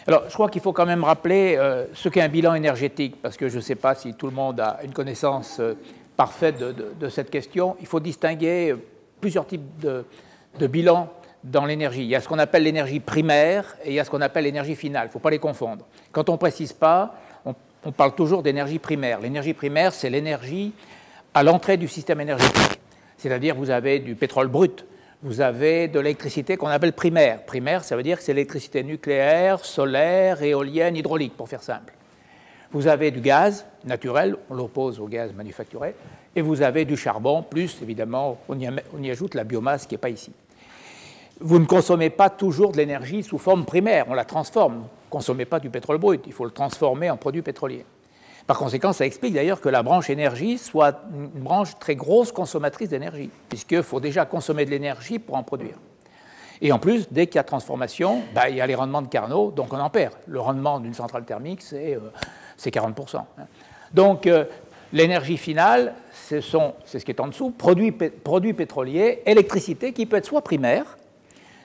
Alors, je crois qu'il faut quand même rappeler ce qu'est un bilan énergétique, parce que je ne sais pas si tout le monde a une connaissance parfaite de cette question. Il faut distinguer plusieurs types de bilans dans l'énergie. Il y a ce qu'on appelle l'énergie primaire et il y a ce qu'on appelle l'énergie finale. Il ne faut pas les confondre. Quand on ne précise pas, on parle toujours d'énergie primaire. L'énergie primaire, c'est l'énergie à l'entrée du système énergétique. C'est-à-dire, vous avez du pétrole brut, vous avez de l'électricité qu'on appelle primaire. Primaire, ça veut dire que c'est l'électricité nucléaire, solaire, éolienne, hydraulique, pour faire simple. Vous avez du gaz naturel, on l'oppose au gaz manufacturé, et vous avez du charbon, plus, évidemment, on y ajoute la biomasse qui n'est pas ici. Vous ne consommez pas toujours de l'énergie sous forme primaire, on la transforme. Vous ne consommez pas du pétrole brut, il faut le transformer en produit pétrolier. Par conséquent, ça explique d'ailleurs que la branche énergie soit une branche très grosse consommatrice d'énergie, puisqu'il faut déjà consommer de l'énergie pour en produire. Et en plus, dès qu'il y a transformation, il y a les rendements de Carnot, donc on en perd. Le rendement d'une centrale thermique, c'est 40%. Donc, l'énergie finale, c'est ce qui est en dessous, produit pétrolier, électricité qui peut être soit primaire,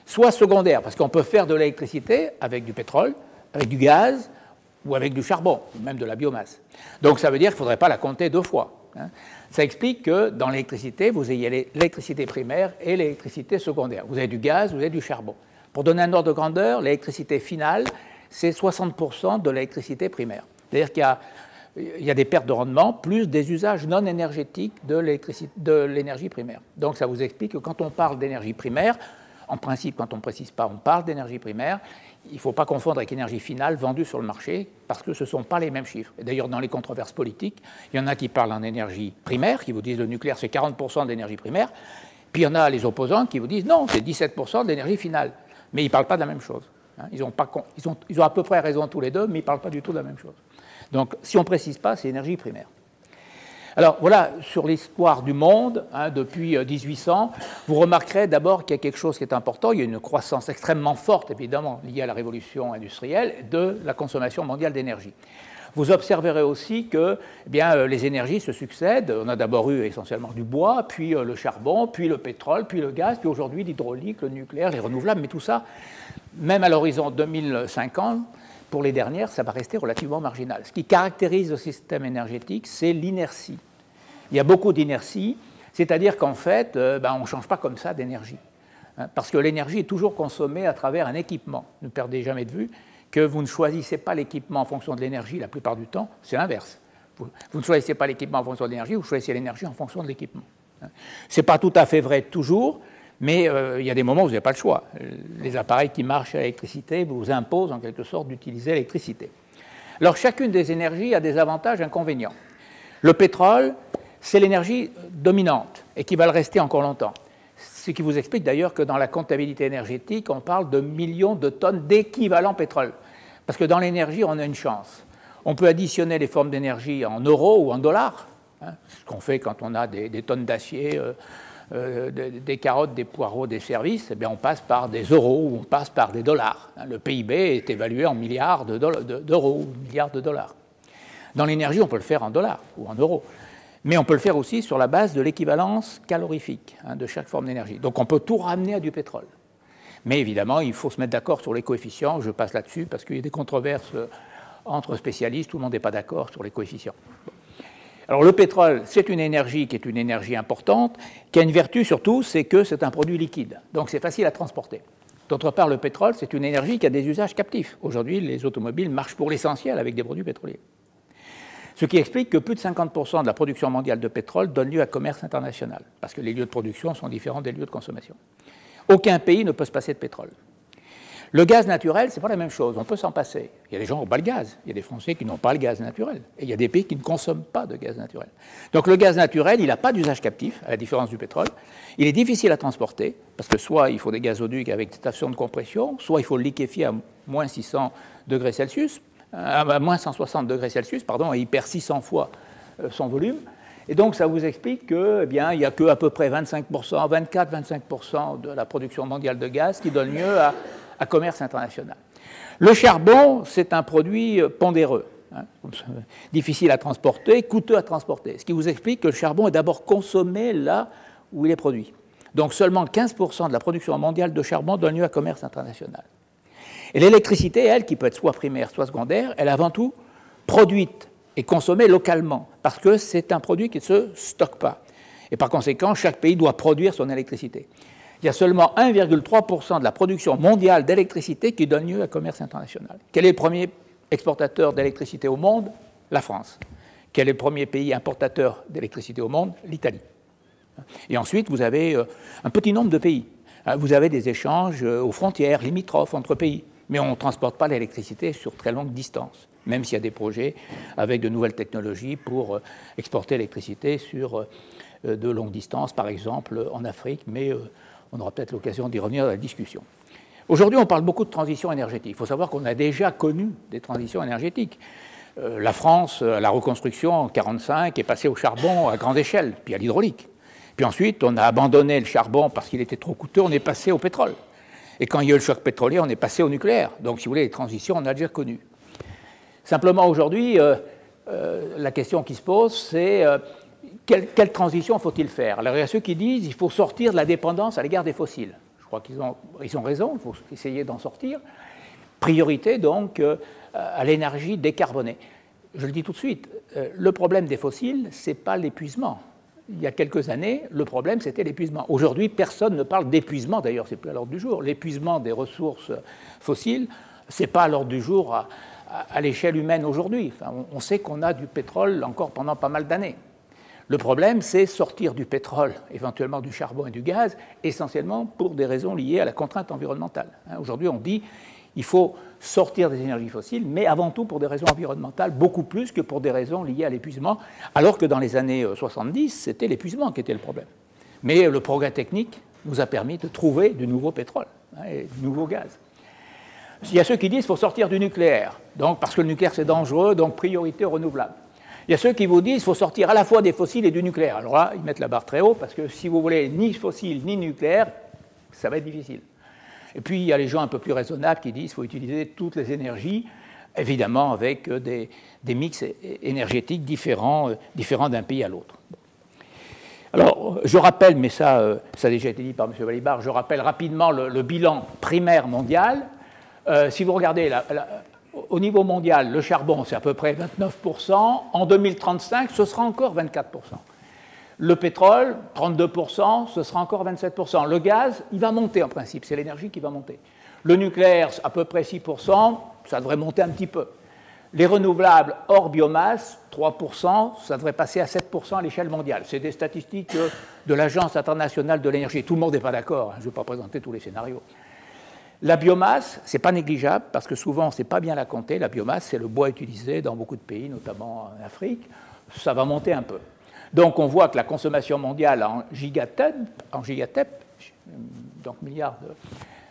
soit secondaire, parce qu'on peut faire de l'électricité avec du pétrole, avec du gaz, ou avec du charbon, ou même de la biomasse. Donc ça veut dire qu'il ne faudrait pas la compter deux fois. Ça explique que dans l'électricité, vous ayez l'électricité primaire et l'électricité secondaire. Vous avez du gaz, vous avez du charbon. Pour donner un ordre de grandeur, l'électricité finale, c'est 60% de l'électricité primaire. C'est-à-dire qu'il y a des pertes de rendement, plus des usages non énergétiques de l'énergie primaire. Donc ça vous explique que quand on parle d'énergie primaire, en principe, quand on ne précise pas, on parle d'énergie primaire. Il ne faut pas confondre avec énergie finale vendue sur le marché, parce que ce ne sont pas les mêmes chiffres. Et d'ailleurs, dans les controverses politiques, il y en a qui parlent en énergie primaire, qui vous disent que le nucléaire, c'est 40% d'énergie primaire. Puis il y en a les opposants qui vous disent non, c'est 17% de l'énergie finale. Mais ils ne parlent pas de la même chose. Ils ont à peu près raison tous les deux, mais ils ne parlent pas du tout de la même chose. Donc, si on ne précise pas, c'est énergie primaire. Alors voilà, sur l'histoire du monde, depuis 1800, vous remarquerez d'abord qu'il y a quelque chose qui est important. Il y a une croissance extrêmement forte, évidemment, liée à la révolution industrielle, de la consommation mondiale d'énergie. Vous observerez aussi que les énergies se succèdent. On a d'abord eu essentiellement du bois, puis le charbon, puis le pétrole, puis le gaz, puis aujourd'hui l'hydraulique, le nucléaire, les renouvelables, mais tout ça, même à l'horizon 2050, pour les dernières, ça va rester relativement marginal. Ce qui caractérise le système énergétique, c'est l'inertie. Il y a beaucoup d'inertie, c'est-à-dire qu'en fait, on ne change pas comme ça d'énergie. Parce que l'énergie est toujours consommée à travers un équipement. Ne perdez jamais de vue que vous ne choisissez pas l'équipement en fonction de l'énergie la plupart du temps, c'est l'inverse. Vous ne choisissez pas l'équipement en fonction de l'énergie, vous choisissez l'énergie en fonction de l'équipement. Ce n'est pas tout à fait vrai toujours, mais il y a des moments où vous n'avez pas le choix. Les appareils qui marchent à l'électricité vous imposent en quelque sorte d'utiliser l'électricité. Alors chacune des énergies a des avantages et inconvénients. Le pétrole, c'est l'énergie dominante et qui va le rester encore longtemps. Ce qui vous explique d'ailleurs que dans la comptabilité énergétique, on parle de millions de tonnes d'équivalent pétrole. Parce que dans l'énergie, on a une chance. On peut additionner les formes d'énergie en euros ou en dollars, ce qu'on fait quand on a des tonnes d'acier, des carottes, des poireaux, des services, on passe par des euros ou on passe par des dollars. Le PIB est évalué en milliards d'euros ou milliards de dollars. Dans l'énergie, on peut le faire en dollars ou en euros. Mais on peut le faire aussi sur la base de l'équivalence calorifique de chaque forme d'énergie. Donc on peut tout ramener à du pétrole. Mais évidemment, il faut se mettre d'accord sur les coefficients. Je passe là-dessus parce qu'il y a des controverses entre spécialistes. Tout le monde n'est pas d'accord sur les coefficients. Alors le pétrole, c'est une énergie qui est une énergie importante, qui a une vertu surtout, c'est que c'est un produit liquide. Donc c'est facile à transporter. D'autre part, le pétrole, c'est une énergie qui a des usages captifs. Aujourd'hui, les automobiles marchent pour l'essentiel avec des produits pétroliers. Ce qui explique que plus de 50% de la production mondiale de pétrole donne lieu à commerce international, parce que les lieux de production sont différents des lieux de consommation. Aucun pays ne peut se passer de pétrole. Le gaz naturel, ce n'est pas la même chose, on peut s'en passer. Il y a des gens qui n'ont pas le gaz, il y a des Français qui n'ont pas le gaz naturel, et il y a des pays qui ne consomment pas de gaz naturel. Donc le gaz naturel, il n'a pas d'usage captif, à la différence du pétrole. Il est difficile à transporter, parce que soit il faut des gazoducs avec des stations de compression, soit il faut le liquéfier à moins 600 degrés Celsius, à moins 160 degrés Celsius, et il perd 600 fois son volume. Et donc, ça vous explique qu'il n'y a qu'à peu près 24-25% de la production mondiale de gaz qui donne lieu à commerce international. Le charbon, c'est un produit pondéreux, difficile à transporter, coûteux à transporter. Ce qui vous explique que le charbon est d'abord consommé là où il est produit. Donc, seulement 15% de la production mondiale de charbon donne lieu à commerce international. Et l'électricité, elle, qui peut être soit primaire, soit secondaire, elle est avant tout produite et consommée localement, parce que c'est un produit qui ne se stocke pas. Et par conséquent, chaque pays doit produire son électricité. Il y a seulement 1,3% de la production mondiale d'électricité qui donne lieu à commerce international. Quel est le premier exportateur d'électricité au monde? La France. Quel est le premier pays importateur d'électricité au monde? L'Italie. Et ensuite, vous avez un petit nombre de pays. Vous avez des échanges aux frontières, limitrophes entre pays. Mais on ne transporte pas l'électricité sur très longue distance, même s'il y a des projets avec de nouvelles technologies pour exporter l'électricité sur de longues distances, par exemple en Afrique, mais on aura peut-être l'occasion d'y revenir dans la discussion. Aujourd'hui, on parle beaucoup de transition énergétique. Il faut savoir qu'on a déjà connu des transitions énergétiques. La France, la reconstruction en 1945, est passée au charbon à grande échelle, puis à l'hydraulique. Puis ensuite, on a abandonné le charbon parce qu'il était trop coûteux, on est passé au pétrole. Et quand il y a eu le choc pétrolier, on est passé au nucléaire. Donc, si vous voulez, les transitions, on a déjà connu. Simplement, aujourd'hui, la question qui se pose, c'est quelle transition faut-il faire? Alors, il y a ceux qui disent qu'il faut sortir de la dépendance à l'égard des fossiles. Je crois qu'ils ont raison, il faut essayer d'en sortir. Priorité, donc, à l'énergie décarbonée. Je le dis tout de suite, le problème des fossiles, ce n'est pas l'épuisement. Il y a quelques années, le problème, c'était l'épuisement. Aujourd'hui, personne ne parle d'épuisement, d'ailleurs, ce n'est plus à l'ordre du jour. L'épuisement des ressources fossiles, ce n'est pas à l'ordre du jour à l'échelle humaine aujourd'hui. Enfin, on sait qu'on a du pétrole encore pendant pas mal d'années. Le problème, c'est sortir du pétrole, éventuellement du charbon et du gaz, essentiellement pour des raisons liées à la contrainte environnementale. Aujourd'hui, on dit qu'il faut sortir des énergies fossiles, mais avant tout pour des raisons environnementales, beaucoup plus que pour des raisons liées à l'épuisement, alors que dans les années 70, c'était l'épuisement qui était le problème. Mais le progrès technique nous a permis de trouver du nouveau pétrole et du nouveau gaz. Il y a ceux qui disent qu'il faut sortir du nucléaire, donc, parce que le nucléaire c'est dangereux, donc priorité aux renouvelables. Il y a ceux qui vous disent qu'il faut sortir à la fois des fossiles et du nucléaire. Alors là, ils mettent la barre très haut, parce que si vous voulez ni fossiles ni nucléaire, ça va être difficile. Et puis, il y a les gens un peu plus raisonnables qui disent qu'il faut utiliser toutes les énergies, évidemment avec des mix énergétiques différents d'un pays à l'autre. Alors, je rappelle, mais ça a déjà été dit par M. Balibar, je rappelle rapidement le bilan primaire mondial. Si vous regardez, au niveau mondial, le charbon, c'est à peu près 29%. En 2035, ce sera encore 24%. Le pétrole, 32%, ce sera encore 27%. Le gaz, il va monter en principe, c'est l'énergie qui va monter. Le nucléaire, à peu près 6%, ça devrait monter un petit peu. Les renouvelables hors biomasse, 3%, ça devrait passer à 7% à l'échelle mondiale. C'est des statistiques de l'Agence internationale de l'énergie. Tout le monde n'est pas d'accord, je ne vais pas présenter tous les scénarios. La biomasse, ce n'est pas négligeable, parce que souvent, on ne sait pas bien la compter. La biomasse, c'est le bois utilisé dans beaucoup de pays, notamment en Afrique. Ça va monter un peu. Donc, on voit que la consommation mondiale en gigatep, donc milliards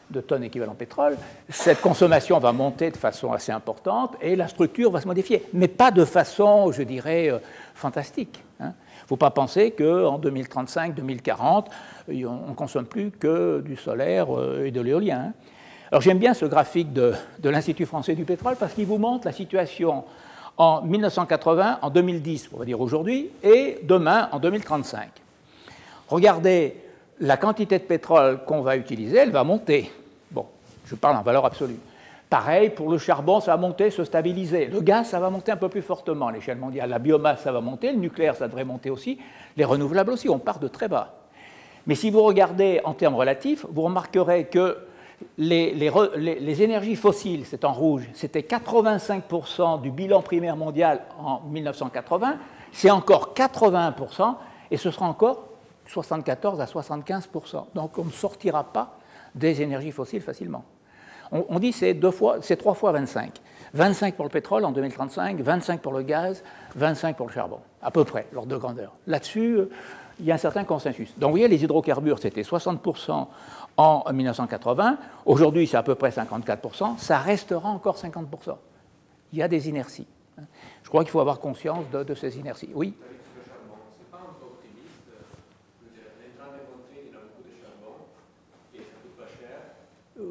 de tonnes équivalent pétrole, cette consommation va monter de façon assez importante et la structure va se modifier, mais pas de façon, je dirais, fantastique. Il ne faut pas penser qu'en 2035-2040, on ne consomme plus que du solaire et de l'éolien. Alors, j'aime bien ce graphique de l'Institut français du pétrole parce qu'il vous montre la situation en 1980, en 2010, on va dire aujourd'hui, et demain, en 2035. Regardez, la quantité de pétrole qu'on va utiliser, elle va monter. Bon, je parle en valeur absolue. Pareil, pour le charbon, ça va monter, se stabiliser. Le gaz, ça va monter un peu plus fortement à l'échelle mondiale. La biomasse, ça va monter. Le nucléaire, ça devrait monter aussi. Les renouvelables aussi, on part de très bas. Mais si vous regardez en termes relatifs, vous remarquerez que les énergies fossiles, c'est en rouge, c'était 85% du bilan primaire mondial en 1980, c'est encore 81%, et ce sera encore 74 à 75%. Donc on ne sortira pas des énergies fossiles facilement. On dit que c'est 3 fois 25. 25 pour le pétrole en 2035, 25 pour le gaz, 25 pour le charbon, à peu près, l'ordre de grandeur. Là-dessus, il y a un certain consensus. Donc vous voyez, les hydrocarbures, c'était 60% en 1980. Aujourd'hui, c'est à peu près 54%. Ça restera encore 50%. Il y a des inerties. Je crois qu'il faut avoir conscience de ces inerties. Oui. C'est pas un peu optimiste. On est en train de démontrer qu'il y a beaucoup de charbon et ça coûte pas cher.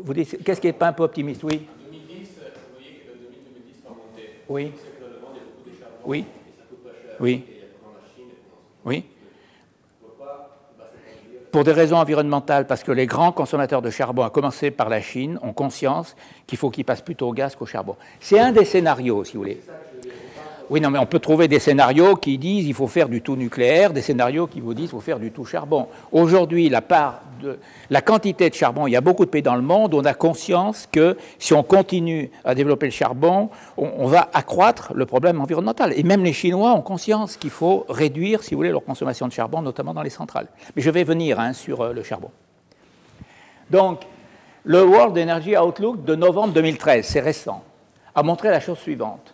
Vous dites, qu'est-ce qui n'est pas un peu optimiste? Oui. En 2010, vous voyez que le 2010 va monter. Oui. C'est que dans le monde, il y a beaucoup de charbon Oui. et ça coûte pas cher. Oui. Et il y a dans la Chine. Oui. Pour des raisons environnementales, parce que les grands consommateurs de charbon, à commencer par la Chine, ont conscience qu'il faut qu'ils passent plutôt au gaz qu'au charbon. C'est un des scénarios, si vous voulez. Oui, non, mais on peut trouver des scénarios qui disent qu'il faut faire du tout nucléaire, des scénarios qui vous disent qu'il faut faire du tout charbon. Aujourd'hui, la quantité de charbon, il y a beaucoup de pays dans le monde, on a conscience que si on continue à développer le charbon, on va accroître le problème environnemental. Et même les Chinois ont conscience qu'il faut réduire, si vous voulez, leur consommation de charbon, notamment dans les centrales. Mais je vais venir sur le charbon. Donc, le World Energy Outlook de novembre 2013, c'est récent, a montré la chose suivante.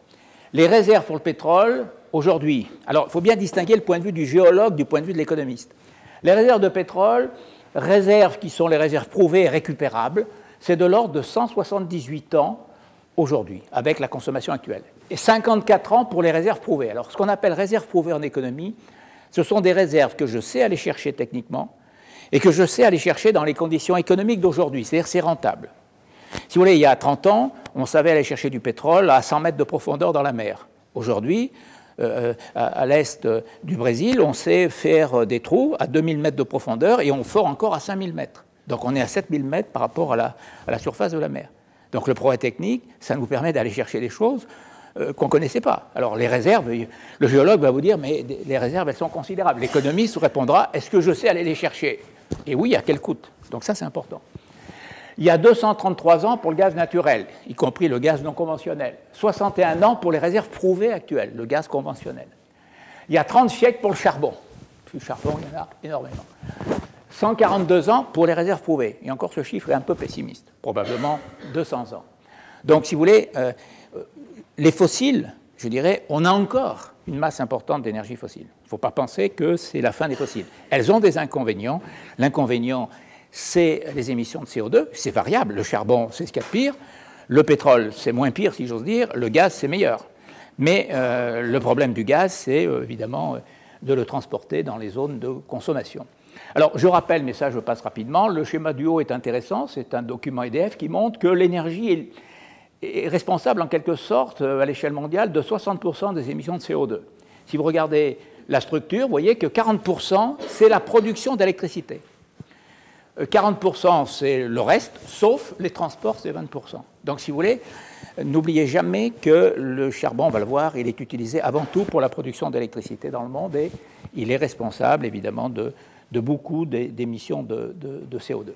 Les réserves pour le pétrole, aujourd'hui, alors il faut bien distinguer le point de vue du géologue du point de vue de l'économiste. Les réserves de pétrole, réserves qui sont les réserves prouvées et récupérables, c'est de l'ordre de 178 ans aujourd'hui, avec la consommation actuelle. Et 54 ans pour les réserves prouvées. Alors, ce qu'on appelle réserves prouvées en économie, ce sont des réserves que je sais aller chercher techniquement et que je sais aller chercher dans les conditions économiques d'aujourd'hui, c'est-à-dire c'est rentable. Si vous voulez, il y a 30 ans, on savait aller chercher du pétrole à 100 mètres de profondeur dans la mer. Aujourd'hui, à l'est du Brésil, on sait faire des trous à 2000 mètres de profondeur et on fore encore à 5000 mètres. Donc on est à 7000 mètres par rapport à la surface de la mer. Donc le progrès technique, ça nous permet d'aller chercher des choses qu'on ne connaissait pas. Alors les réserves, le géologue va vous dire, mais les réserves, elles sont considérables. L'économiste répondra, est-ce que je sais aller les chercher? Et oui, à quel coût? Donc ça, c'est important. Il y a 233 ans pour le gaz naturel, y compris le gaz non conventionnel. 61 ans pour les réserves prouvées actuelles, le gaz conventionnel. Il y a 30 siècles pour le charbon. Le charbon, il y en a énormément. 142 ans pour les réserves prouvées. Et encore, ce chiffre est un peu pessimiste, probablement 200 ans. Donc, si vous voulez, les fossiles, je dirais, on a encore une masse importante d'énergie fossile. Il ne faut pas penser que c'est la fin des fossiles. Elles ont des inconvénients. L'inconvénient, c'est les émissions de CO2, c'est variable. Le charbon, c'est ce qu'il y a de pire. Le pétrole, c'est moins pire, si j'ose dire. Le gaz, c'est meilleur. Mais le problème du gaz, c'est évidemment de le transporter dans les zones de consommation. Alors, je rappelle, mais ça, je passe rapidement, le schéma du haut est intéressant. C'est un document EDF qui montre que l'énergie est responsable, en quelque sorte, à l'échelle mondiale, de 60% des émissions de CO2. Si vous regardez la structure, vous voyez que 40%, c'est la production d'électricité. 40%, c'est le reste, sauf les transports, c'est 20%. Donc, si vous voulez, n'oubliez jamais que le charbon, on va le voir, il est utilisé avant tout pour la production d'électricité dans le monde et il est responsable, évidemment, de beaucoup d'émissions de CO2.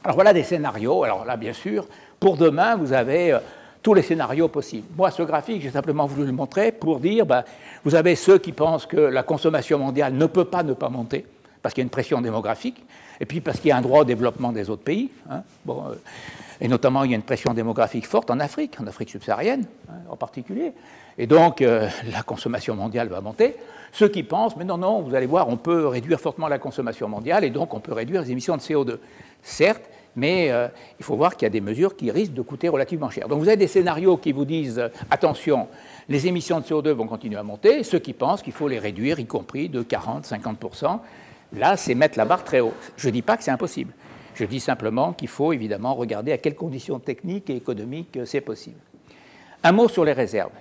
Alors, voilà des scénarios. Alors là, bien sûr, pour demain, vous avez tous les scénarios possibles. Moi, ce graphique, j'ai simplement voulu le montrer pour dire, vous avez ceux qui pensent que la consommation mondiale ne peut pas ne pas monter, parce qu'il y a une pression démographique, et puis parce qu'il y a un droit au développement des autres pays. Et notamment, il y a une pression démographique forte en Afrique subsaharienne en particulier. Et donc, la consommation mondiale va monter. Ceux qui pensent, mais non, vous allez voir, on peut réduire fortement la consommation mondiale et donc on peut réduire les émissions de CO2. Certes, mais il faut voir qu'il y a des mesures qui risquent de coûter relativement cher. Donc, vous avez des scénarios qui vous disent, attention, les émissions de CO2 vont continuer à monter, et ceux qui pensent qu'il faut les réduire, y compris de 40-50%. Là, c'est mettre la barre très haut. Je ne dis pas que c'est impossible. Je dis simplement qu'il faut évidemment regarder à quelles conditions techniques et économiques c'est possible. Un mot sur les réserves.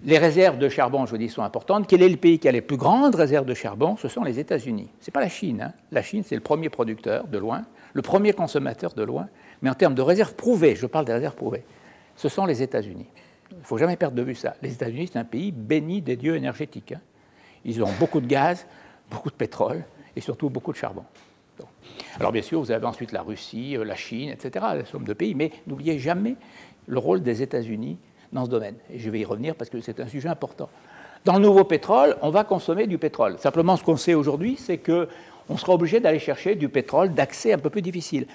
Les réserves de charbon, je vous dis, sont importantes. Quel est le pays qui a les plus grandes réserves de charbon? Ce sont les États-Unis. Ce n'est pas la Chine. La Chine, c'est le premier producteur de loin, le premier consommateur de loin. Mais en termes de réserves prouvées, je parle des réserves prouvées, ce sont les États-Unis. Il ne faut jamais perdre de vue ça. Les États-Unis, c'est un pays béni des dieux énergétiques. Ils ont beaucoup de gaz, beaucoup de pétrole et surtout beaucoup de charbon. Donc, alors bien sûr, vous avez ensuite la Russie, la Chine, etc., la somme de pays, mais n'oubliez jamais le rôle des États-Unis dans ce domaine. Et je vais y revenir parce que c'est un sujet important. Dans le nouveau pétrole, on va consommer du pétrole. Simplement, ce qu'on sait aujourd'hui, c'est qu'on sera obligé d'aller chercher du pétrole d'accès un peu plus difficile.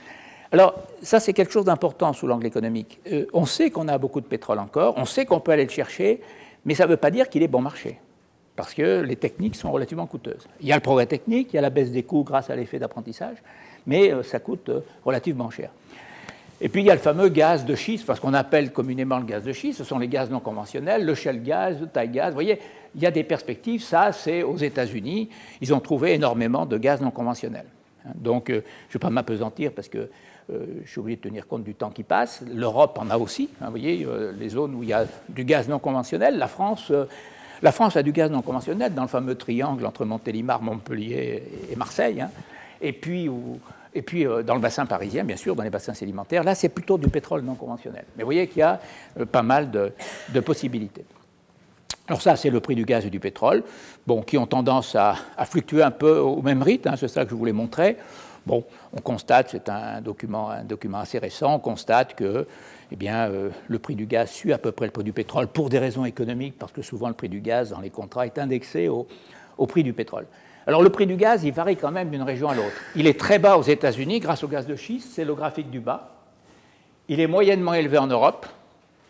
Alors, ça, c'est quelque chose d'important sous l'angle économique. On sait qu'on a beaucoup de pétrole encore, on sait qu'on peut aller le chercher, mais ça ne veut pas dire qu'il est bon marché, parce que les techniques sont relativement coûteuses. Il y a le progrès technique, il y a la baisse des coûts grâce à l'effet d'apprentissage, mais ça coûte relativement cher. Et puis il y a le fameux gaz de schiste, enfin, ce qu'on appelle communément le gaz de schiste, ce sont les gaz non conventionnels, le shale gaz, le taille gaz. Vous voyez, il y a des perspectives, ça c'est aux États-Unis, ils ont trouvé énormément de gaz non conventionnels. Donc je ne vais pas m'apesantir parce que je suis obligé de tenir compte du temps qui passe. L'Europe en a aussi, vous voyez, les zones où il y a du gaz non conventionnel. La France a du gaz non conventionnel dans le fameux triangle entre Montélimar, Montpellier et Marseille. et puis dans le bassin parisien, bien sûr, dans les bassins sédimentaires, là, c'est plutôt du pétrole non conventionnel. Mais vous voyez qu'il y a pas mal de possibilités. Alors ça, c'est le prix du gaz et du pétrole, bon, qui ont tendance à fluctuer un peu au même rythme, hein, c'est ça que je voulais montrer. Bon, on constate, c'est un document assez récent, on constate que eh bien, le prix du gaz suit à peu près le prix du pétrole pour des raisons économiques, parce que souvent le prix du gaz dans les contrats est indexé au prix du pétrole. Alors le prix du gaz, il varie quand même d'une région à l'autre. Il est très bas aux États-Unis grâce au gaz de schiste, c'est le graphique du bas. Il est moyennement élevé en Europe.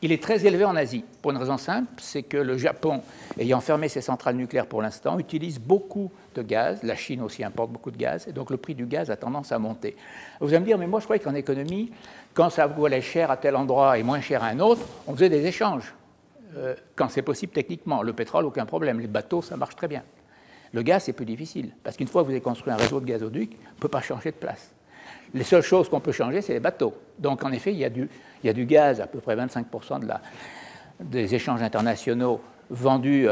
Il est très élevé en Asie, pour une raison simple, c'est que le Japon, ayant fermé ses centrales nucléaires pour l'instant, utilise beaucoup de gaz, la Chine aussi importe beaucoup de gaz, et donc le prix du gaz a tendance à monter. Vous allez me dire, mais moi je croyais qu'en économie, quand ça vous allait cher à tel endroit et moins cher à un autre, on faisait des échanges, quand c'est possible techniquement. Le pétrole, aucun problème, les bateaux, ça marche très bien. Le gaz, c'est plus difficile, parce qu'une fois que vous avez construit un réseau de gazoducs, on ne peut pas changer de place. Les seules choses qu'on peut changer, c'est les bateaux. Donc, en effet, il y a du gaz, à peu près 25% des échanges internationaux vendus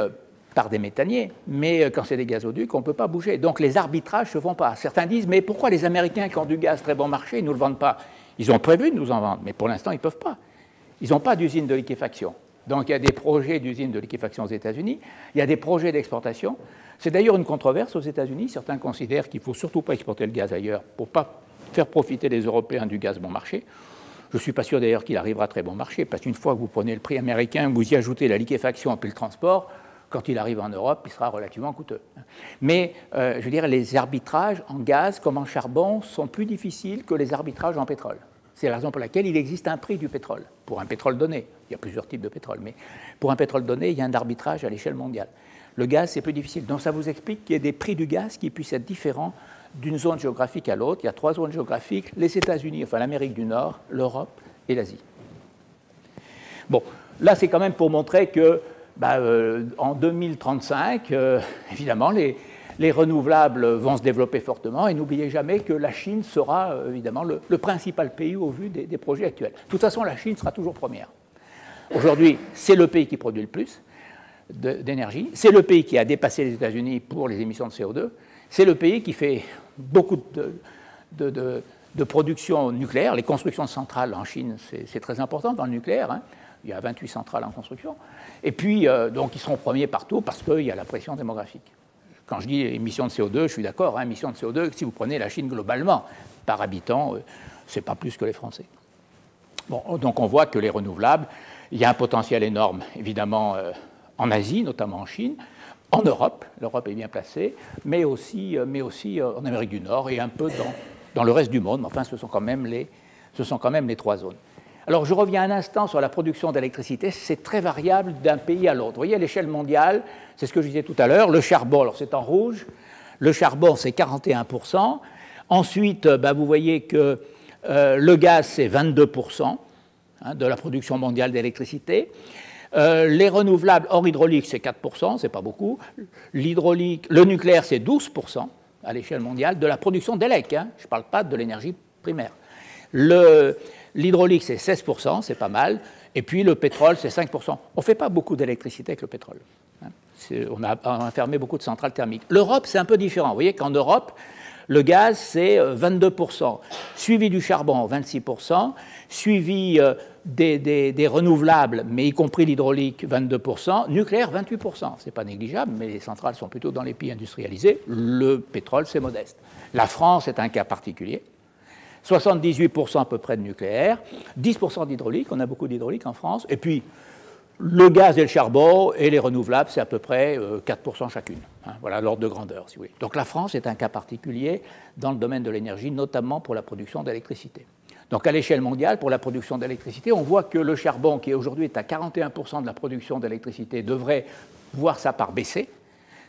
par des méthaniers, mais quand c'est des gazoducs, on ne peut pas bouger. Donc, les arbitrages ne se font pas. Certains disent, mais pourquoi les Américains qui ont du gaz très bon marché, ils ne nous le vendent pas? Ils ont prévu de nous en vendre, mais pour l'instant, ils ne peuvent pas. Ils n'ont pas d'usine de liquéfaction. Donc, il y a des projets d'usines de liquéfaction aux États-Unis, il y a des projets d'exportation. C'est d'ailleurs une controverse aux États-Unis. Certains considèrent qu'il ne faut surtout pas exporter le gaz ailleurs pour ne pas faire profiter les Européens du gaz bon marché. Je ne suis pas sûr d'ailleurs qu'il arrivera à très bon marché, parce qu'une fois que vous prenez le prix américain, vous y ajoutez la liquéfaction et puis le transport, quand il arrive en Europe, il sera relativement coûteux. Mais, je veux dire, les arbitrages en gaz comme en charbon sont plus difficiles que les arbitrages en pétrole. C'est la raison pour laquelle il existe un prix du pétrole, pour un pétrole donné. Il y a plusieurs types de pétrole, mais pour un pétrole donné, il y a un arbitrage à l'échelle mondiale. Le gaz, c'est plus difficile. Donc ça vous explique qu'il y ait des prix du gaz qui puissent être différents d'une zone géographique à l'autre. Il y a 3 zones géographiques, les États-Unis, enfin l'Amérique du Nord, l'Europe et l'Asie. Bon, là c'est quand même pour montrer que en 2035, évidemment, les renouvelables vont se développer fortement, et n'oubliez jamais que la Chine sera évidemment le principal pays au vu des projets actuels. De toute façon, la Chine sera toujours première. Aujourd'hui, c'est le pays qui produit le plus d'énergie, c'est le pays qui a dépassé les États-Unis pour les émissions de CO2, c'est le pays qui fait beaucoup de production nucléaire. Les constructions de centrales en Chine, c'est très important dans le nucléaire, hein. Il y a 28 centrales en construction. Et puis, donc, ils seront premiers partout parce qu'il y a la pression démographique. Quand je dis émissions de CO2, je suis d'accord, hein, émissions de CO2, si vous prenez la Chine globalement, par habitant, ce n'est pas plus que les Français. Bon, donc on voit que les renouvelables, il y a un potentiel énorme, évidemment, en Asie, notamment en Chine, en Europe, l'Europe est bien placée, mais aussi en Amérique du Nord et un peu dans le reste du monde. Enfin, ce sont quand même les 3 zones. Alors, je reviens un instant sur la production d'électricité. C'est très variable d'un pays à l'autre. Vous voyez, à l'échelle mondiale, c'est ce que je disais tout à l'heure, le charbon, alors c'est en rouge, le charbon, c'est 41%. Ensuite, vous voyez que le gaz, c'est 22% de la production mondiale d'électricité. Les renouvelables hors hydraulique, c'est 4%, c'est pas beaucoup. L'hydraulique, le nucléaire, c'est 12% à l'échelle mondiale de la production d'élec. Hein. Je ne parle pas de l'énergie primaire. L'hydraulique, c'est 16%, c'est pas mal. Et puis le pétrole, c'est 5%. On ne fait pas beaucoup d'électricité avec le pétrole. Hein. On a fermé beaucoup de centrales thermiques. L'Europe, c'est un peu différent. Vous voyez qu'en Europe, le gaz, c'est 22%, suivi du charbon, 26%, suivi des renouvelables, mais y compris l'hydraulique, 22%, nucléaire, 28%. Ce n'est pas négligeable, mais les centrales sont plutôt dans les pays industrialisés. Le pétrole, c'est modeste. La France est un cas particulier. 78% à peu près de nucléaire, 10% d'hydraulique, on a beaucoup d'hydraulique en France, et puis le gaz et le charbon et les renouvelables, c'est à peu près 4% chacune. Hein, voilà l'ordre de grandeur, si vous voulez. Donc la France est un cas particulier dans le domaine de l'énergie, notamment pour la production d'électricité. Donc à l'échelle mondiale, pour la production d'électricité, on voit que le charbon, qui aujourd'hui est à 41% de la production d'électricité, devrait voir sa part baisser.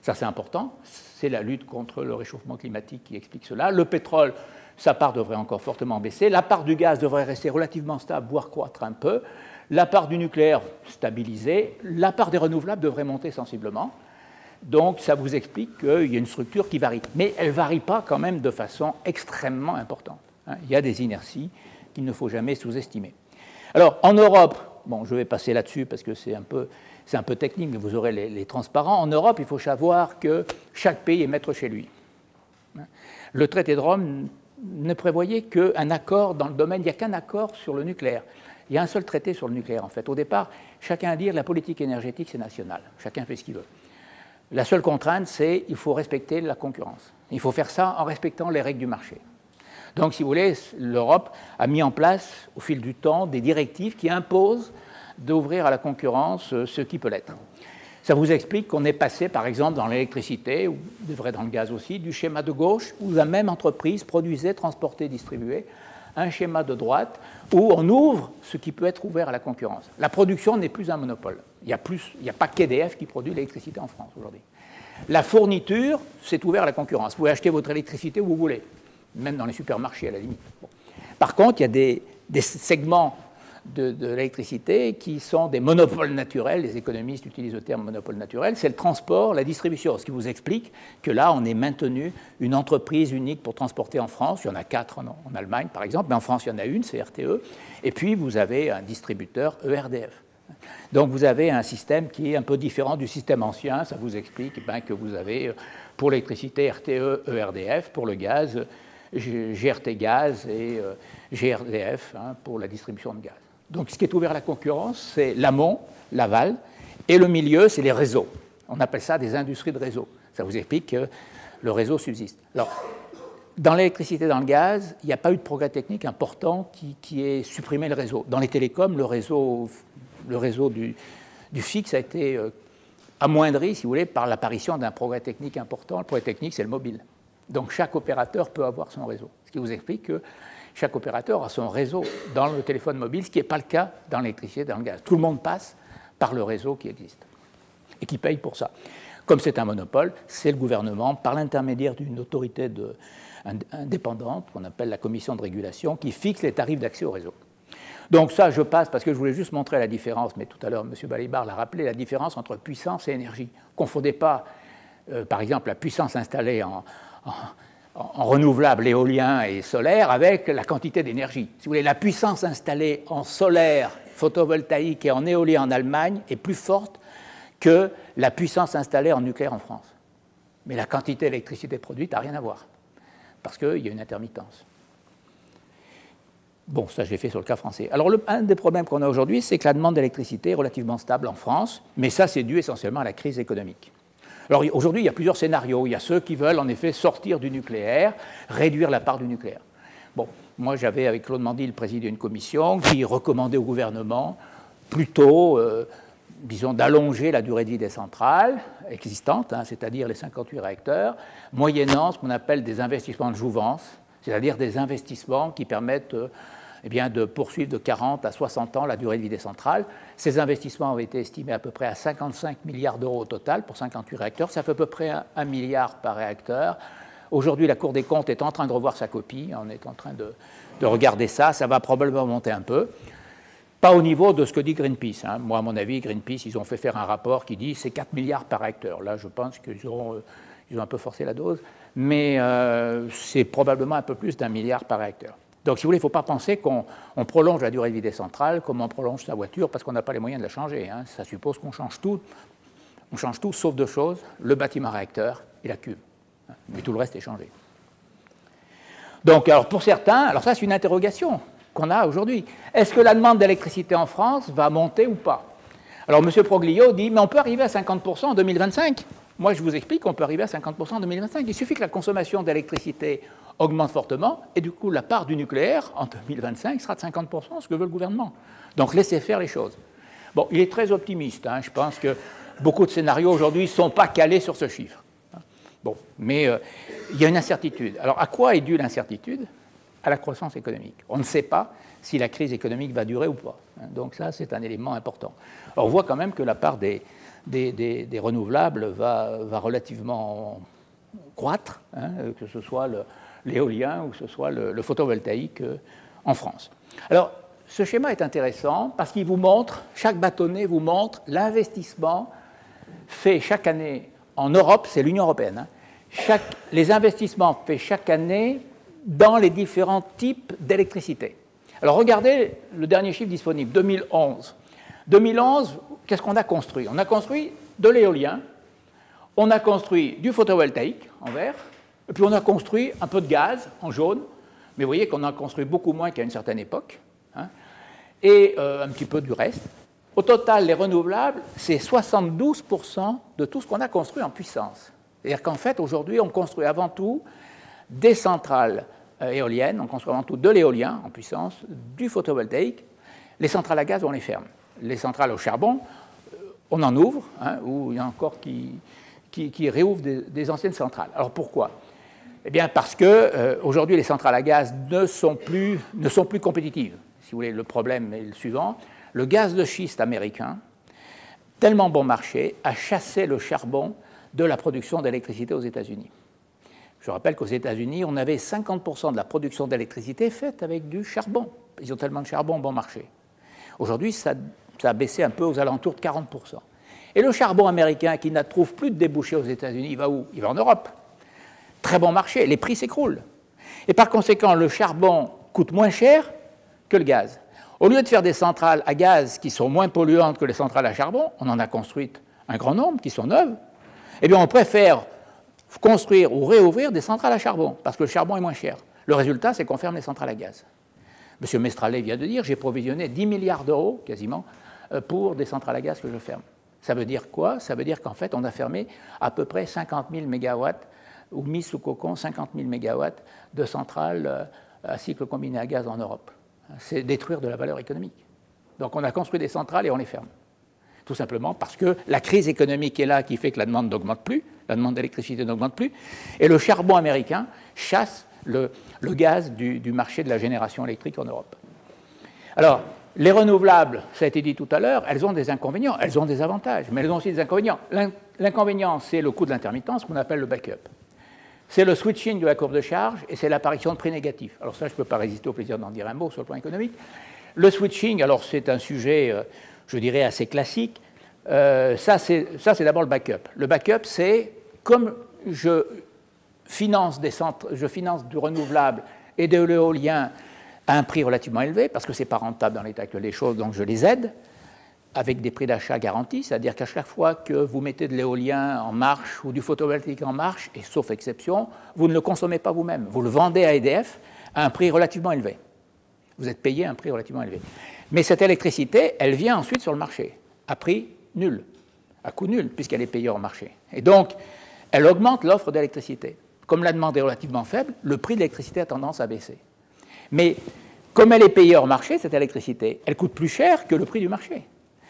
Ça, c'est important. C'est la lutte contre le réchauffement climatique qui explique cela. Le pétrole, sa part devrait encore fortement baisser. La part du gaz devrait rester relativement stable, voire croître un peu. La part du nucléaire stabilisée. La part des renouvelables devrait monter sensiblement. Donc, ça vous explique qu'il y a une structure qui varie. Mais elle ne varie pas quand même de façon extrêmement importante. Il y a des inerties qu'il ne faut jamais sous-estimer. Alors, en Europe, bon, je vais passer là-dessus parce que c'est un peu technique, mais vous aurez les transparents. En Europe, il faut savoir que chaque pays est maître chez lui. Le traité de Rome ne prévoyait qu'un accord dans le domaine, il n'y a qu'un accord sur le nucléaire. Il y a un seul traité sur le nucléaire, en fait. Au départ, chacun a dit la politique énergétique, c'est national. Chacun fait ce qu'il veut. La seule contrainte, c'est qu'il faut respecter la concurrence. Il faut faire ça en respectant les règles du marché. Donc, si vous voulez, l'Europe a mis en place, au fil du temps, des directives qui imposent d'ouvrir à la concurrence ce qui peut l'être. Ça vous explique qu'on est passé, par exemple, dans l'électricité, ou de vrai dans le gaz aussi, du schéma de gauche, où la même entreprise produisait, transportait, distribuait, un schéma de droite, où on ouvre ce qui peut être ouvert à la concurrence. La production n'est plus un monopole. Il n'y a pas qu'EDF qui produit l'électricité en France aujourd'hui. La fourniture, c'est ouvert à la concurrence. Vous pouvez acheter votre électricité où vous voulez, même dans les supermarchés à la limite. Bon. Par contre, il y a des segments de l'électricité qui sont des monopoles naturels. Les économistes utilisent le terme monopole naturel. C'est le transport, la distribution, ce qui vous explique que là, on est maintenu une entreprise unique pour transporter en France. Il y en a 4 en Allemagne, par exemple, mais en France, il y en a une, c'est RTE. Et puis, vous avez un distributeur ERDF. Donc, vous avez un système qui est un peu différent du système ancien. Ça vous explique que vous avez, pour l'électricité, RTE, ERDF, pour le gaz, GRT Gaz et GRDF pour la distribution de gaz. Donc, ce qui est ouvert à la concurrence, c'est l'amont, l'aval, et le milieu, c'est les réseaux. On appelle ça des industries de réseau. Ça vous explique que le réseau subsiste. Alors, dans l'électricité et dans le gaz, il n'y a pas eu de progrès technique important qui ait supprimé le réseau. Dans les télécoms, le réseau du fixe a été amoindri, si vous voulez, par l'apparition d'un progrès technique important. Le progrès technique, c'est le mobile. Donc, chaque opérateur peut avoir son réseau. Ce qui vous explique que chaque opérateur a son réseau dans le téléphone mobile, ce qui n'est pas le cas dans l'électricité et dans le gaz. Tout le monde passe par le réseau qui existe et qui paye pour ça. Comme c'est un monopole, c'est le gouvernement, par l'intermédiaire d'une autorité indépendante, qu'on appelle la commission de régulation, qui fixe les tarifs d'accès au réseau. Donc ça, je passe parce que je voulais juste montrer la différence, mais tout à l'heure, M. Balibar l'a rappelé, la différence entre puissance et énergie. Ne confondez pas, par exemple, la puissance installée en renouvelable, éolien et solaire avec la quantité d'énergie. Si vous voulez, la puissance installée en solaire, photovoltaïque et en éolien en Allemagne est plus forte que la puissance installée en nucléaire en France. Mais la quantité d'électricité produite n'a rien à voir, parce qu'il y a une intermittence. Bon, ça je l'ai fait sur le cas français. Alors, un des problèmes qu'on a aujourd'hui, c'est que la demande d'électricité est relativement stable en France, mais ça c'est dû essentiellement à la crise économique. Alors aujourd'hui, il y a plusieurs scénarios. Il y a ceux qui veulent en effet sortir du nucléaire, réduire la part du nucléaire. Bon, moi j'avais avec Claude Mandil présidé une commission qui recommandait au gouvernement plutôt, disons, d'allonger la durée de vie des centrales existantes, c'est-à-dire les 58 réacteurs, moyennant ce qu'on appelle des investissements de jouvence, c'est-à-dire des investissements qui permettent de poursuivre de 40 à 60 ans la durée de vie des centrales. Ces investissements ont été estimés à peu près à 55 milliards d'euros au total pour 58 réacteurs. Ça fait à peu près 1 milliard par réacteur. Aujourd'hui, la Cour des comptes est en train de revoir sa copie. On est en train de regarder ça. Ça va probablement monter un peu. Pas au niveau de ce que dit Greenpeace. Moi, à mon avis, Greenpeace, ils ont fait faire un rapport qui dit c'est 4 milliards par réacteur. Là, je pense qu'ils ont un peu forcé la dose. Mais c'est probablement un peu plus d'1 milliard par réacteur. Donc, si vous voulez, il ne faut pas penser qu'on prolonge la durée de vie des centrales comme on prolonge sa voiture parce qu'on n'a pas les moyens de la changer. Ça suppose qu'on change tout. On change tout sauf 2 choses, le bâtiment réacteur et la cuve. Mais tout le reste est changé. Donc, alors pour certains, alors ça c'est une interrogation qu'on a aujourd'hui. Est-ce que la demande d'électricité en France va monter ou pas? Alors M. Proglio dit, mais on peut arriver à 50% en 2025. Moi, je vous explique qu'on peut arriver à 50% en 2025. Il suffit que la consommation d'électricité augmente fortement, et du coup, la part du nucléaire, en 2025, sera de 50%, ce que veut le gouvernement. Donc, laissez faire les choses. Bon, il est très optimiste. Je pense que beaucoup de scénarios aujourd'hui ne sont pas calés sur ce chiffre. Bon, mais il y a une incertitude. Alors, à quoi est due l'incertitude? À la croissance économique. On ne sait pas si la crise économique va durer ou pas. Donc, ça, c'est un élément important. Alors, on voit quand même que la part des renouvelables va relativement croître, que ce soit l'éolien ou que ce soit le photovoltaïque en France. Alors, ce schéma est intéressant parce qu'il vous montre, chaque bâtonnet vous montre l'investissement fait chaque année en Europe, c'est l'Union européenne, les investissements faits chaque année dans les différents types d'électricité. Alors, regardez le dernier chiffre disponible, 2011. 2011, qu'est-ce qu'on a construit? On a construit de l'éolien, on a construit du photovoltaïque en vert, Et puis on a construit un peu de gaz en jaune, mais vous voyez qu'on a construit beaucoup moins qu'à une certaine époque, hein, et un petit peu du reste. Au total, les renouvelables, c'est 72% de tout ce qu'on a construit en puissance. C'est-à-dire qu'en fait, aujourd'hui, on construit avant tout des centrales éoliennes, on construit avant tout de l'éolien en puissance, du photovoltaïque. Les centrales à gaz, on les ferme. Les centrales au charbon, on en ouvre, hein, ou il y en a encore qui réouvrent des anciennes centrales. Alors pourquoi? Eh bien parce qu'aujourd'hui, les centrales à gaz ne sont plus compétitives. Si vous voulez, le problème est le suivant. Le gaz de schiste américain, tellement bon marché, a chassé le charbon de la production d'électricité aux États-Unis. Je rappelle qu'aux États-Unis, on avait 50% de la production d'électricité faite avec du charbon. Ils ont tellement de charbon bon marché. Aujourd'hui, ça a baissé un peu aux alentours de 40%. Et le charbon américain qui ne trouve plus de débouchés aux États-Unis, il va où? Il va en Europe. Très bon marché, les prix s'écroulent. Et par conséquent, le charbon coûte moins cher que le gaz. Au lieu de faire des centrales à gaz qui sont moins polluantes que les centrales à charbon, on en a construites un grand nombre qui sont neuves, eh bien on préfère construire ou réouvrir des centrales à charbon, parce que le charbon est moins cher. Le résultat, c'est qu'on ferme les centrales à gaz. M. Mestralet vient de dire, j'ai provisionné 10 milliards d'euros, quasiment, pour des centrales à gaz que je ferme. Ça veut dire quoi? Ça veut dire qu'en fait, on a fermé à peu près 50 000 mégawatts, ou mis sous cocon 50 000 mégawatts de centrales à cycle combiné à gaz en Europe. C'est détruire de la valeur économique. Donc on a construit des centrales et on les ferme. Tout simplement parce que la crise économique est là qui fait que la demande n'augmente plus, la demande d'électricité n'augmente plus, et le charbon américain chasse le gaz du marché de la génération électrique en Europe. Alors, les renouvelables, ça a été dit tout à l'heure, elles ont des inconvénients, elles ont des avantages, mais elles ont aussi des inconvénients. L'inconvénient, c'est le coût de l'intermittence, qu'on appelle le backup. C'est le switching de la courbe de charge et c'est l'apparition de prix négatifs. Alors ça, je ne peux pas résister au plaisir d'en dire un mot sur le plan économique. Le switching, alors c'est un sujet, je dirais, assez classique. Ça, c'est d'abord le backup. Le backup, c'est comme je finance du renouvelable et de l'éolien à un prix relativement élevé, parce que ce n'est pas rentable dans l'état actuel des choses, donc je les aide, avec des prix d'achat garantis, c'est-à-dire qu'à chaque fois que vous mettez de l'éolien en marche ou du photovoltaïque en marche, et sauf exception, vous ne le consommez pas vous-même. Vous le vendez à EDF à un prix relativement élevé. Vous êtes payé à un prix relativement élevé. Mais cette électricité, elle vient ensuite sur le marché, à prix nul, à coût nul, puisqu'elle est payée en marché. Et donc, elle augmente l'offre d'électricité. Comme la demande est relativement faible, le prix de l'électricité a tendance à baisser. Mais comme elle est payée hors marché, cette électricité, elle coûte plus cher que le prix du marché.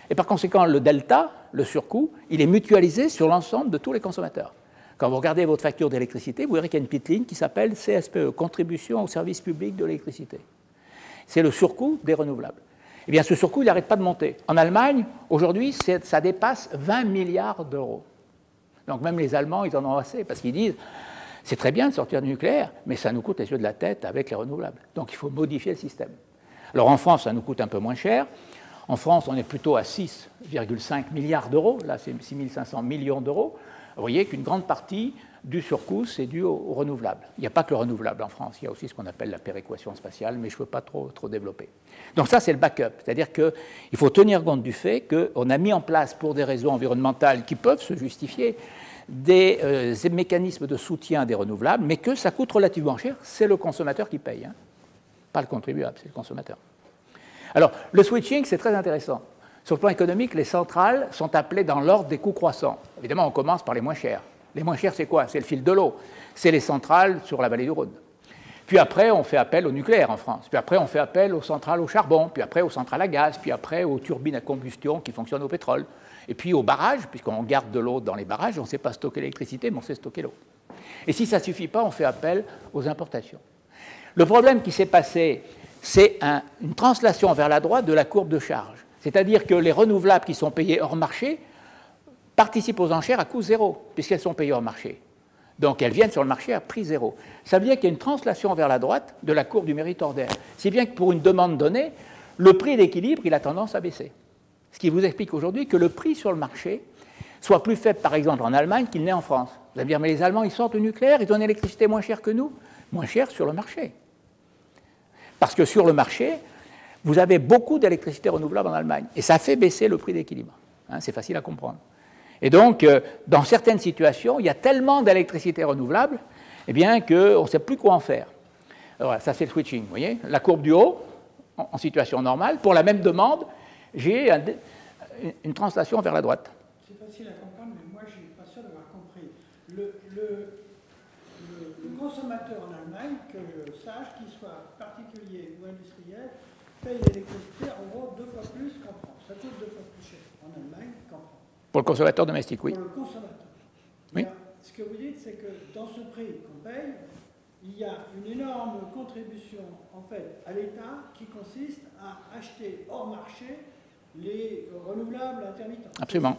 Et par conséquent, le delta, le surcoût, il est mutualisé sur l'ensemble de tous les consommateurs. Quand vous regardez votre facture d'électricité, vous verrez qu'il y a une petite ligne qui s'appelle CSPE, Contribution au service public de l'électricité. C'est le surcoût des renouvelables. Eh bien, ce surcoût, il n'arrête pas de monter. En Allemagne, aujourd'hui, ça dépasse 20 milliards d'euros. Donc même les Allemands, ils en ont assez, parce qu'ils disent, c'est très bien de sortir du nucléaire, mais ça nous coûte les yeux de la tête avec les renouvelables. Donc il faut modifier le système. Alors en France, ça nous coûte un peu moins cher. En France, on est plutôt à 6,5 milliards d'euros. Là, c'est 6 500 millions d'euros. Vous voyez qu'une grande partie du surcoût, c'est dû au renouvelable. Il n'y a pas que le renouvelable en France. Il y a aussi ce qu'on appelle la péréquation spatiale, mais je ne veux pas trop développer. Donc ça, c'est le backup. C'est-à-dire qu'il faut tenir compte du fait qu'on a mis en place, pour des raisons environnementales qui peuvent se justifier, des mécanismes de soutien des renouvelables, mais que ça coûte relativement cher. C'est le consommateur qui paye, hein. Pas le contribuable, c'est le consommateur. Alors, le switching, c'est très intéressant. Sur le plan économique, les centrales sont appelées dans l'ordre des coûts croissants. Évidemment, on commence par les moins chers. Les moins chers, c'est quoi? C'est le fil de l'eau. C'est les centrales sur la vallée du Rhône. Puis après, on fait appel au nucléaire en France. Puis après, on fait appel aux centrales au charbon. Puis après, aux centrales à gaz. Puis après, aux turbines à combustion qui fonctionnent au pétrole. Et puis aux barrages, puisqu'on garde de l'eau dans les barrages. On ne sait pas stocker l'électricité, mais on sait stocker l'eau. Et si ça ne suffit pas, on fait appel aux importations. Le problème qui s'est passé, c'est une translation vers la droite de la courbe de charge. C'est-à-dire que les renouvelables qui sont payés hors marché participent aux enchères à coût zéro, puisqu'elles sont payées hors marché. Donc elles viennent sur le marché à prix zéro. Ça veut dire qu'il y a une translation vers la droite de la courbe du mérite ordinaire. Si bien que pour une demande donnée, le prix d'équilibre, il a tendance à baisser. Ce qui vous explique aujourd'hui que le prix sur le marché soit plus faible, par exemple, en Allemagne qu'il n'est en France. Vous allez me dire, mais les Allemands, ils sortent du nucléaire, ils ont une électricité moins chère que nous. Moins chère sur le marché. Parce que sur le marché, vous avez beaucoup d'électricité renouvelable en Allemagne. Et ça fait baisser le prix d'équilibre. Hein, c'est facile à comprendre. Et donc, dans certaines situations, il y a tellement d'électricité renouvelable eh bien qu'on ne sait plus quoi en faire. Alors, ça, c'est le switching, vous voyez. La courbe du haut, en situation normale, pour la même demande, j'ai une translation vers la droite. C'est facile à comprendre, mais moi, je ne suis pas sûr d'avoir compris. Le consommateur en Allemagne, que je sache, qu'il soit particulier ou industriel, paye l'électricité en gros 2 fois plus qu'en France. Ça coûte 2 fois plus cher en Allemagne qu'en France. Pour le consommateur domestique, oui. Pour le consommateur. Oui. Bien, ce que vous dites, c'est que dans ce prix qu'on paye, il y a une énorme contribution en fait à l'État qui consiste à acheter hors marché les renouvelables intermittents. Absolument.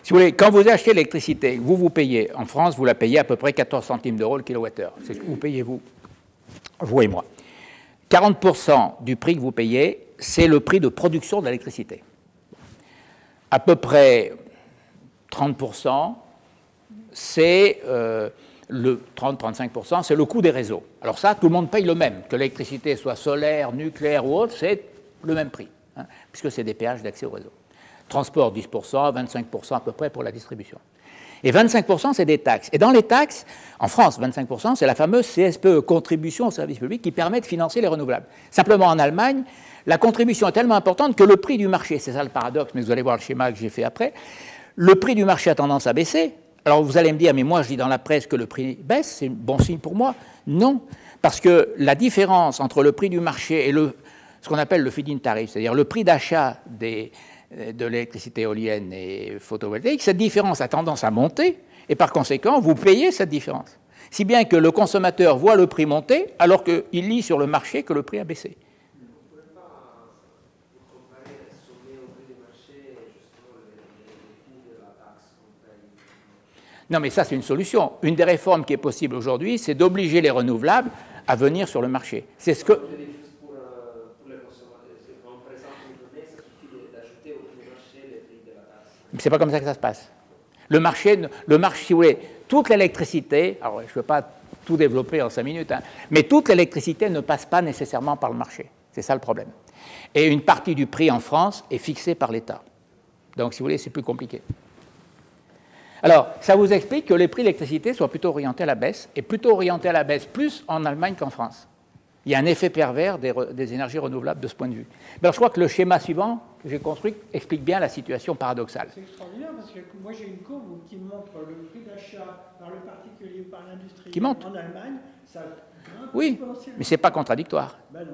Si vous voulez, quand vous achetez l'électricité, vous payez, en France, vous la payez à peu près 14 centimes d'euros le kilowattheure. C'est ce que vous payez, vous et moi. 40% du prix que vous payez, c'est le prix de production de l'électricité. À peu près 30%, c'est le 30-35%, c'est le coût des réseaux. Alors ça, tout le monde paye le même. Que l'électricité soit solaire, nucléaire ou autre, c'est le même prix, hein, puisque c'est des péages d'accès au réseau. Transport 10%, 25% à peu près pour la distribution. Et 25%, c'est des taxes. Et dans les taxes, en France, 25%, c'est la fameuse CSPE, contribution au service public, qui permet de financer les renouvelables. Simplement, en Allemagne, la contribution est tellement importante que le prix du marché, c'est ça le paradoxe, mais vous allez voir le schéma que j'ai fait après, le prix du marché a tendance à baisser. Alors vous allez me dire, mais moi je dis dans la presse que le prix baisse, c'est bon signe pour moi. Non, parce que la différence entre le prix du marché et ce qu'on appelle le feed-in tarif, c'est-à-dire le prix d'achat de l'électricité éolienne et photovoltaïque, cette différence a tendance à monter, et par conséquent, vous payez cette différence. Si bien que le consommateur voit le prix monter, alors qu'il lit sur le marché que le prix a baissé. Non, mais ça, c'est une solution. Une des réformes qui est possible aujourd'hui, c'est d'obliger les renouvelables à venir sur le marché. C'est ce que... Pour les consommateurs, par exemple, une donnée, ça suffit d'ajouter au prix du marché les prix de la taxe. C'est pas comme ça que ça se passe. Le marché, si vous voulez, toute l'électricité, alors je ne peux pas tout développer en 5 minutes, hein, mais toute l'électricité ne passe pas nécessairement par le marché. C'est ça le problème. Et une partie du prix en France est fixée par l'État. Donc, si vous voulez, c'est plus compliqué. Alors, ça vous explique que les prix de l'électricité soient plutôt orientés à la baisse, et plutôt orientés à la baisse plus en Allemagne qu'en France. Il y a un effet pervers des énergies renouvelables de ce point de vue. Alors, je crois que le schéma suivant que j'ai construit explique bien la situation paradoxale. C'est extraordinaire parce que moi j'ai une courbe qui montre le prix d'achat par le particulier ou par l'industrie en Allemagne, ça grimpe exponentiellement. Mais ce n'est pas contradictoire. Ben non,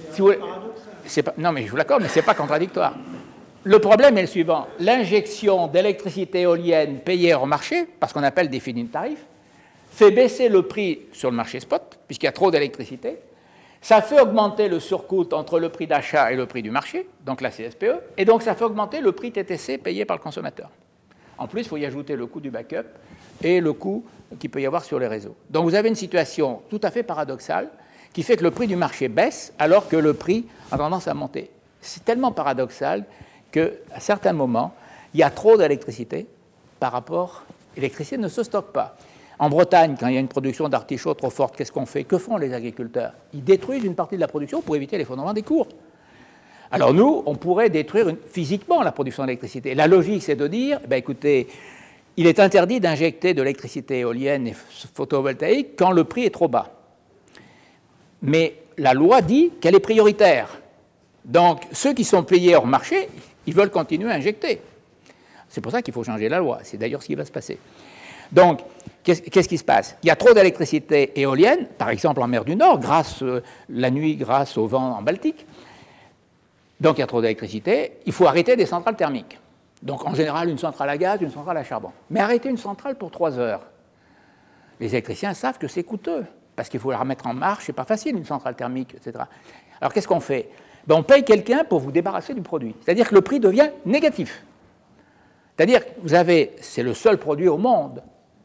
c'est paradoxal. Non, mais je vous l'accorde, mais ce n'est pas contradictoire. Le problème est le suivant. L'injection d'électricité éolienne payée hors marché, parce qu'on appelle des feed-in tarifs, fait baisser le prix sur le marché spot, puisqu'il y a trop d'électricité. Ça fait augmenter le surcoût entre le prix d'achat et le prix du marché, donc la CSPE, et donc ça fait augmenter le prix TTC payé par le consommateur. En plus, il faut y ajouter le coût du backup et le coût qu'il peut y avoir sur les réseaux. Donc vous avez une situation tout à fait paradoxale qui fait que le prix du marché baisse alors que le prix a tendance à monter. C'est tellement paradoxal qu'à certains moments, il y a trop d'électricité par rapport... L'électricité ne se stocke pas. En Bretagne, quand il y a une production d'artichauts trop forte, qu'est-ce qu'on fait? Que font les agriculteurs? Ils détruisent une partie de la production pour éviter l'effondrement des cours. Alors nous, on pourrait détruire physiquement la production d'électricité. La logique, c'est de dire, écoutez, il est interdit d'injecter de l'électricité éolienne et photovoltaïque quand le prix est trop bas. Mais la loi dit qu'elle est prioritaire. Donc, ceux qui sont payés hors marché, ils veulent continuer à injecter. C'est pour ça qu'il faut changer la loi. C'est d'ailleurs ce qui va se passer. Donc, qu'est-ce qui se passe? Il y a trop d'électricité éolienne, par exemple en mer du Nord, la nuit grâce au vent en Baltique. Donc, il y a trop d'électricité. Il faut arrêter des centrales thermiques. Donc, en général, une centrale à gaz, une centrale à charbon. Mais arrêter une centrale pour 3 heures. Les électriciens savent que c'est coûteux, parce qu'il faut la remettre en marche. C'est pas facile, une centrale thermique, etc. Alors, qu'est-ce qu'on fait? On paye quelqu'un pour vous débarrasser du produit. C'est-à-dire que le prix devient négatif. C'est-à-dire que c'est le seul produit au monde,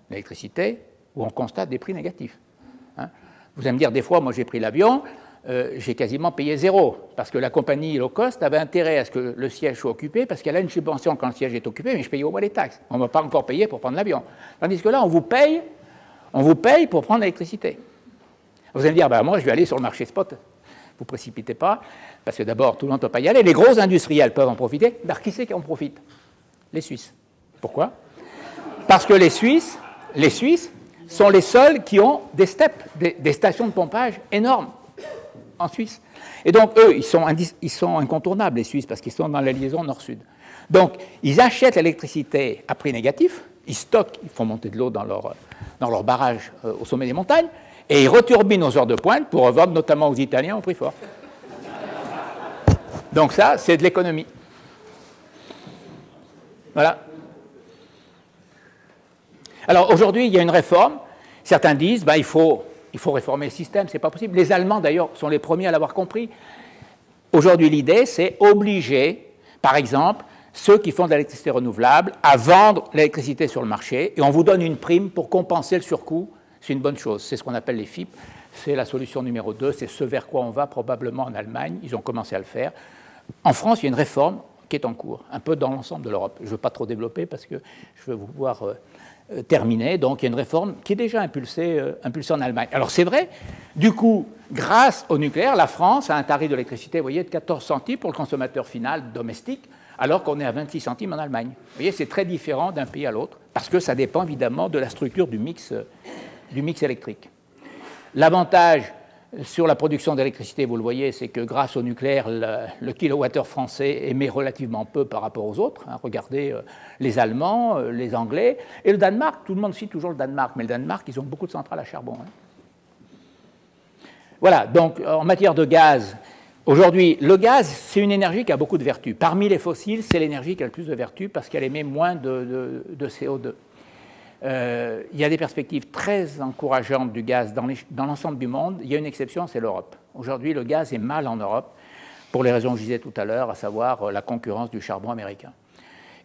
l'électricité, où on constate des prix négatifs. Hein? Vous allez me dire, des fois, moi j'ai pris l'avion, j'ai quasiment payé 0, parce que la compagnie low cost avait intérêt à ce que le siège soit occupé, parce qu'elle a une subvention quand le siège est occupé, mais je payais au moins les taxes. On ne m'a pas encore payé pour prendre l'avion. Tandis que là, on vous paye pour prendre l'électricité. Vous allez me dire, moi je vais aller sur le marché spot. Vous ne précipitez pas, parce que d'abord, tout le monde ne peut pas y aller. Les gros industriels peuvent en profiter. Qui c'est qui en profite? Les Suisses. Pourquoi? Parce que les Suisses, sont les seuls qui ont des steppes, des stations de pompage énormes en Suisse. Et donc, eux, ils sont incontournables, les Suisses, parce qu'ils sont dans la liaison nord-sud. Donc, ils achètent l'électricité à prix négatif, ils stockent, ils font monter de l'eau dans leur barrage au sommet des montagnes, et ils returbinent aux heures de pointe pour revendre notamment aux Italiens au prix fort. Donc ça, c'est de l'économie. Voilà. Alors aujourd'hui, il y a une réforme. Certains disent il faut réformer le système, c'est pas possible. Les Allemands, d'ailleurs, sont les premiers à l'avoir compris. Aujourd'hui, l'idée, c'est obliger, par exemple, ceux qui font de l'électricité renouvelable à vendre l'électricité sur le marché, et on vous donne une prime pour compenser le surcoût. C'est une bonne chose. C'est ce qu'on appelle les FIP. C'est la solution numéro 2. C'est ce vers quoi on va probablement en Allemagne. Ils ont commencé à le faire. En France, il y a une réforme qui est en cours, un peu dans l'ensemble de l'Europe. Je ne veux pas trop développer parce que je veux vous voir terminer. Donc, il y a une réforme qui est déjà impulsée en Allemagne. Alors, c'est vrai, du coup, grâce au nucléaire, la France a un tarif d'électricité, vous voyez, de 14 centimes pour le consommateur final domestique, alors qu'on est à 26 centimes en Allemagne. Vous voyez, c'est très différent d'un pays à l'autre, parce que ça dépend évidemment de la structure du mix électrique. L'avantage sur la production d'électricité, vous le voyez, c'est que grâce au nucléaire, le kilowattheure français émet relativement peu par rapport aux autres. Regardez les Allemands, les Anglais et le Danemark. Tout le monde cite toujours le Danemark, mais le Danemark, ils ont beaucoup de centrales à charbon. Voilà, donc en matière de gaz, aujourd'hui, le gaz, c'est une énergie qui a beaucoup de vertus. Parmi les fossiles, c'est l'énergie qui a le plus de vertus parce qu'elle émet moins de CO2. Il y a des perspectives très encourageantes du gaz dans l'ensemble du monde. Il y a une exception, c'est l'Europe. Aujourd'hui, le gaz est mal en Europe, pour les raisons que je disais tout à l'heure, à savoir la concurrence du charbon américain.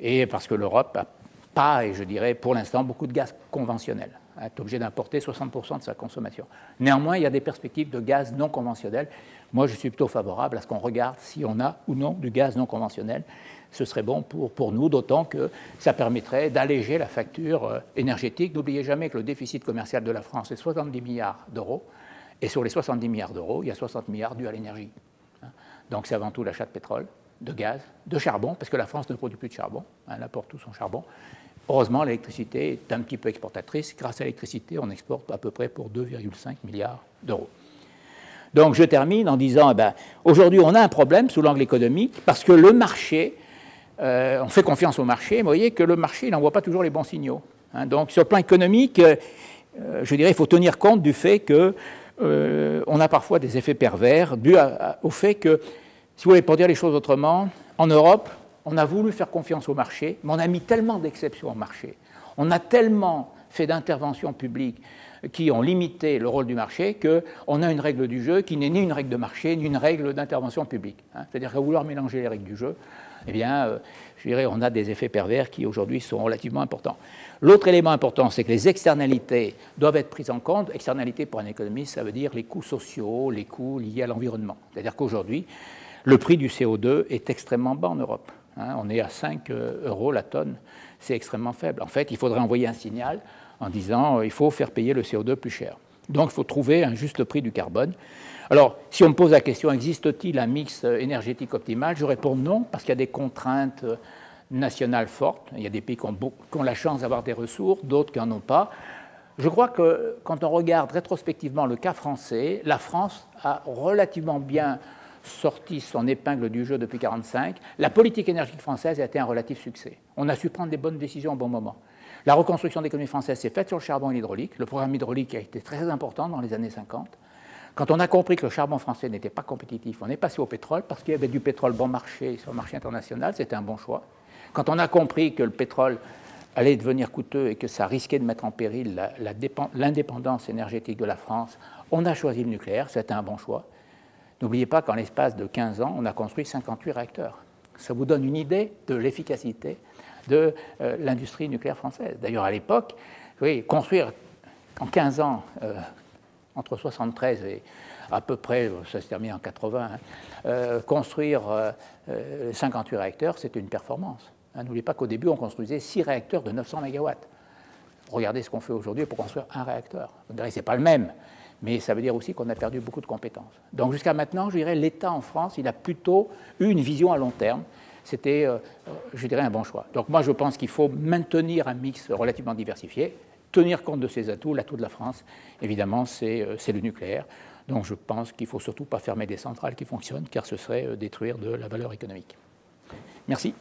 Et parce que l'Europe n'a pas, et je dirais pour l'instant, beaucoup de gaz conventionnel. Elle est obligée d'importer 60% de sa consommation. Néanmoins, il y a des perspectives de gaz non conventionnel. Moi, je suis plutôt favorable à ce qu'on regarde si on a ou non du gaz non conventionnel. Ce serait bon pour nous, d'autant que ça permettrait d'alléger la facture énergétique. N'oubliez jamais que le déficit commercial de la France est 70 milliards d'euros, et sur les 70 milliards d'euros, il y a 60 milliards dus à l'énergie. Donc c'est avant tout l'achat de pétrole, de gaz, de charbon, parce que la France ne produit plus de charbon, elle apporte tout son charbon. Heureusement, l'électricité est un petit peu exportatrice. Grâce à l'électricité, on exporte à peu près pour 2,5 milliards d'euros. Donc je termine en disant, aujourd'hui on a un problème sous l'angle économique, parce que le marché... on fait confiance au marché, mais vous voyez que le marché n'envoie pas toujours les bons signaux. Donc, sur le plan économique, je dirais qu'il faut tenir compte du fait qu'on a parfois des effets pervers dus au fait que, si vous voulez, pour dire les choses autrement, en Europe, on a voulu faire confiance au marché, mais on a mis tellement d'exceptions au marché, on a tellement fait d'interventions publiques qui ont limité le rôle du marché qu'on a une règle du jeu qui n'est ni une règle de marché, ni une règle d'intervention publique. C'est-à-dire qu'à vouloir mélanger les règles du jeu, eh bien, je dirais, on a des effets pervers qui aujourd'hui sont relativement importants. L'autre élément important, c'est que les externalités doivent être prises en compte. Externalités pour un économiste, ça veut dire les coûts sociaux, les coûts liés à l'environnement. C'est-à-dire qu'aujourd'hui, le prix du CO2 est extrêmement bas en Europe. On est à 5 € la tonne, c'est extrêmement faible. En fait, il faudrait envoyer un signal en disant il faut faire payer le CO2 plus cher. Donc, il faut trouver un juste prix du carbone. Alors, si on me pose la question, existe-t-il un mix énergétique optimal? Je réponds non, parce qu'il y a des contraintes nationales fortes. Il y a des pays qui ont la chance d'avoir des ressources, d'autres qui n'en ont pas. Je crois que quand on regarde rétrospectivement le cas français, la France a relativement bien sorti son épingle du jeu depuis 1945. La politique énergétique française a été un relatif succès. On a su prendre des bonnes décisions au bon moment. La reconstruction de l'économie française s'est faite sur le charbon et l'hydraulique. Le programme hydraulique a été très important dans les années 50. Quand on a compris que le charbon français n'était pas compétitif, on est passé au pétrole parce qu'il y avait du pétrole bon marché sur le marché international, c'était un bon choix. Quand on a compris que le pétrole allait devenir coûteux et que ça risquait de mettre en péril l'indépendance énergétique de la France, on a choisi le nucléaire, c'était un bon choix. N'oubliez pas qu'en l'espace de 15 ans, on a construit 58 réacteurs. Ça vous donne une idée de l'efficacité de l'industrie nucléaire française. D'ailleurs, à l'époque, oui, construire en 15 ans, entre 73 et à peu près, ça se termine en 80, construire 58 réacteurs, c'était une performance. N'oubliez pas qu'au début, on construisait 6 réacteurs de 900 MW. Regardez ce qu'on fait aujourd'hui pour construire un réacteur. Vous direz, c'est pas le même, mais ça veut dire aussi qu'on a perdu beaucoup de compétences. Donc jusqu'à maintenant, je dirais, l'État en France, il a plutôt eu une vision à long terme. C'était, je dirais, un bon choix. Donc moi, je pense qu'il faut maintenir un mix relativement diversifié. tenir compte de ses atouts. L'atout de la France, évidemment, c'est le nucléaire. Donc je pense qu'il ne faut surtout pas fermer des centrales qui fonctionnent, car ce serait détruire de la valeur économique. Merci.